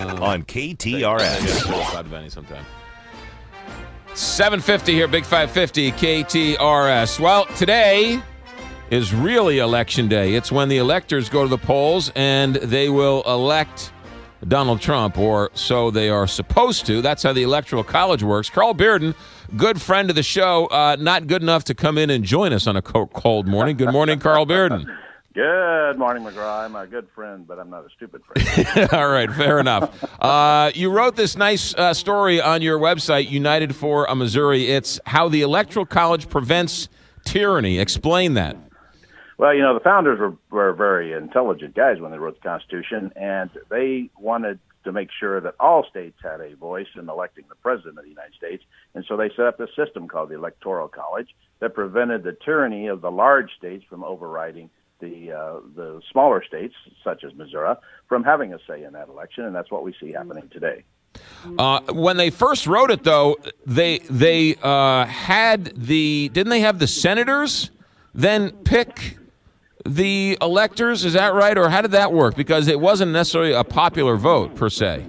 on KTRS. Sometime. 7:50 here, Big 550 KTRS. Well, today is really election day. It's when the electors go to the polls and they will elect Donald Trump, or so they are supposed to. That's how the Electoral College works. Carl Bearden, good friend of the show, not good enough to come in and join us on a cold morning. Good morning, Carl Bearden. Good morning, McGraw. I'm a good friend, but I'm not a stupid friend. All right, fair enough. You wrote this nice story on your website, United for Missouri. It's how the Electoral College prevents tyranny. Explain that. Well, the founders were very intelligent guys when they wrote the Constitution, and they wanted to make sure that all states had a voice in electing the president of the United States. And so they set up a system called the Electoral College that prevented the tyranny of the large states from overriding the smaller states, such as Missouri, from having a say in that election, and that's what we see happening today. When they first wrote it, though, they had didn't they have the senators then pick the electors? Is that right, or how did that work? Because it wasn't necessarily a popular vote per se.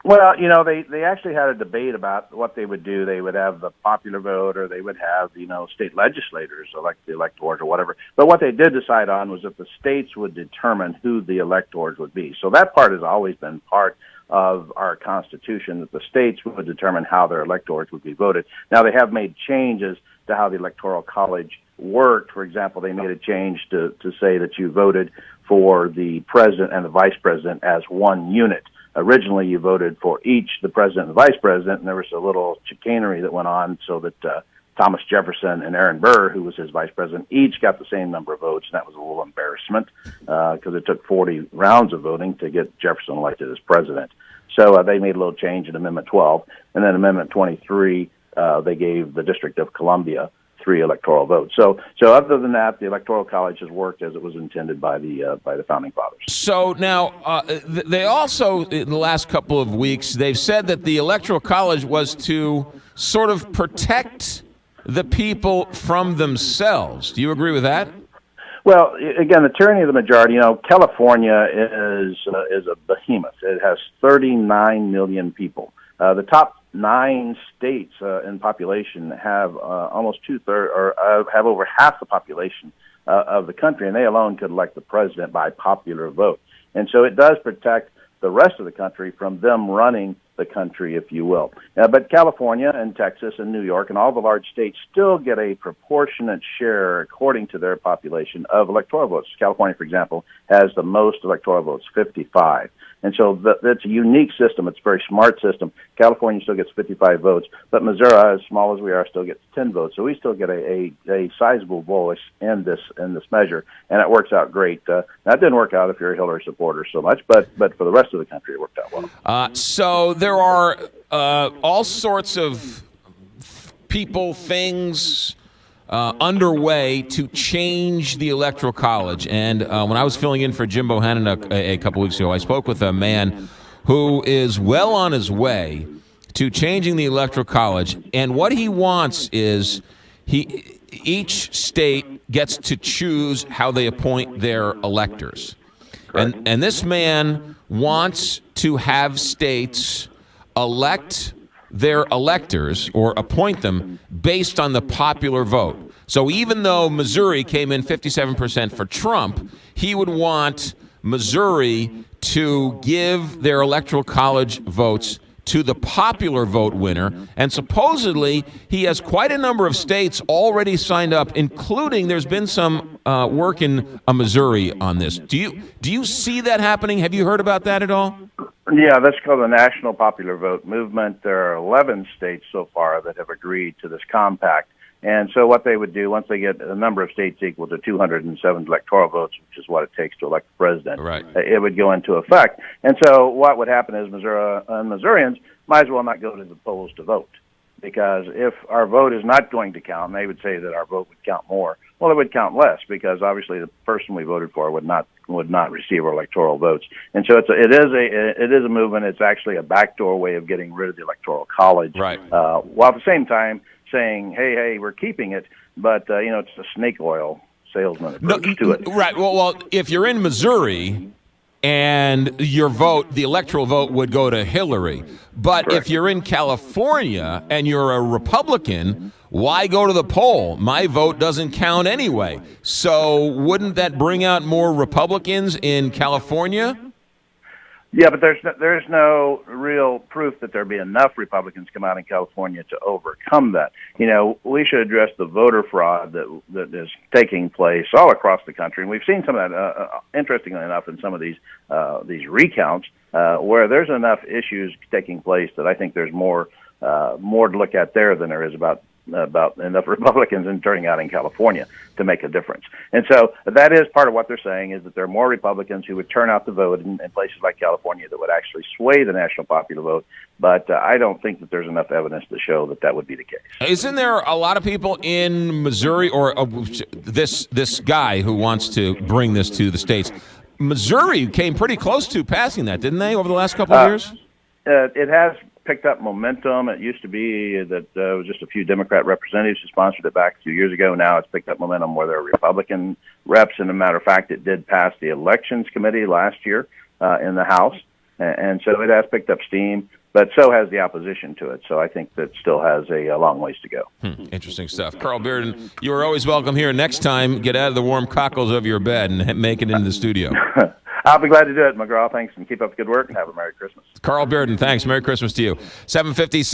Well, they actually had a debate about what they would do. They would have the popular vote, or they would have, state legislators elect the electors or whatever. But what they did decide on was that the states would determine who the electors would be. So that part has always been part of our Constitution, that the states would determine how their electors would be voted. Now, they have made changes to how the Electoral College worked. For example, they made a change to say that you voted for the president and the vice president as one unit. Originally, you voted for each, the president and the vice president, and there was a little chicanery that went on so that Thomas Jefferson and Aaron Burr, who was his vice president, each got the same number of votes, and that was a little embarrassment because it took 40 rounds of voting to get Jefferson elected as president. So they made a little change in Amendment 12, and then Amendment 23, they gave the District of Columbia 3 electoral votes. So other than that, the Electoral College has worked as it was intended by the Founding Fathers. So now, they also, in the last couple of weeks, they've said that the Electoral College was to sort of protect the people from themselves. Do you agree with that? Well, again, the tyranny of the majority. California is a behemoth. It has 39 million people. The top 9 states in population have almost 2/3, or have over half the population of the country, and they alone could elect the president by popular vote. And so it does protect the rest of the country from them running the country, if you will. But California and Texas and New York and all the large states still get a proportionate share, according to their population, of electoral votes. California, for example, has the most electoral votes, 55. And so that's a unique system. It's a very smart system. California still gets 55 votes, but Missouri, as small as we are, still gets 10 votes. So we still get a sizable voice in this measure, and it works out great. That didn't work out if you're a Hillary supporter so much, but for the rest of the country, it worked out well. So there are all sorts of people, things underway to change the Electoral College. And when I was filling in for Jim Bohannon a couple weeks ago, I spoke with a man who is well on his way to changing the Electoral College. And what he wants is each state gets to choose how they appoint their electors. And this man wants to have states elect their electors or appoint them based on the popular vote. So even though Missouri came in 57% for Trump, he would want Missouri to give their Electoral College votes to the popular vote winner. And supposedly he has quite a number of states already signed up, including there's been some work in Missouri on this. Do you see that happening? Have you heard about that at all? Yeah, that's called the National Popular Vote Movement. There are 11 states so far that have agreed to this compact. And so what they would do, once they get a number of states equal to 207 electoral votes, which is what it takes to elect the president, right, it would go into effect. And so what would happen is Missourians might as well not go to the polls to vote, because if our vote is not going to count, and they would say that our vote would count more, well, it would count less, because obviously the person we voted for would not receive our electoral votes. And so it is a movement. It's actually a backdoor way of getting rid of the Electoral College, right, while at the same time saying, hey, we're keeping it, but it's a snake oil salesman approach to it. Right. Well, if you're in Missouri, and your vote, the electoral vote, would go to Hillary. But Correct. if you're in California and you're a Republican, why go to the poll? My vote doesn't count anyway. So wouldn't that bring out more Republicans in California? Yeah, but there's no real proof that there'd be enough Republicans come out in California to overcome that. We should address the voter fraud that is taking place all across the country, and we've seen some of that. Interestingly enough, in some of these recounts, where there's enough issues taking place that I think there's more to look at there than there is about enough Republicans in turning out in California to make a difference. And so that is part of what they're saying, is that there are more Republicans who would turn out to vote in places like California that would actually sway the national popular vote. But I don't think that there's enough evidence to show that would be the case. Isn't there a lot of people in Missouri, or this guy who wants to bring this to the states? Missouri came pretty close to passing that, didn't they, over the last couple of years? It has picked up momentum. It used to be that it was just a few Democrat representatives who sponsored it back a few years ago. Now it's picked up momentum where there are Republican reps. And as a matter of fact, it did pass the Elections Committee last year in the House. And so it has picked up steam, but so has the opposition to it. So I think that still has a long ways to go. Interesting stuff. Carl Bearden, you are always welcome here. Next time, get out of the warm cockles of your bed and make it into the studio. I'll be glad to do it, McGraw. Thanks, and keep up the good work, and have a Merry Christmas. Carl Bearden, thanks. Merry Christmas to you. 7:56.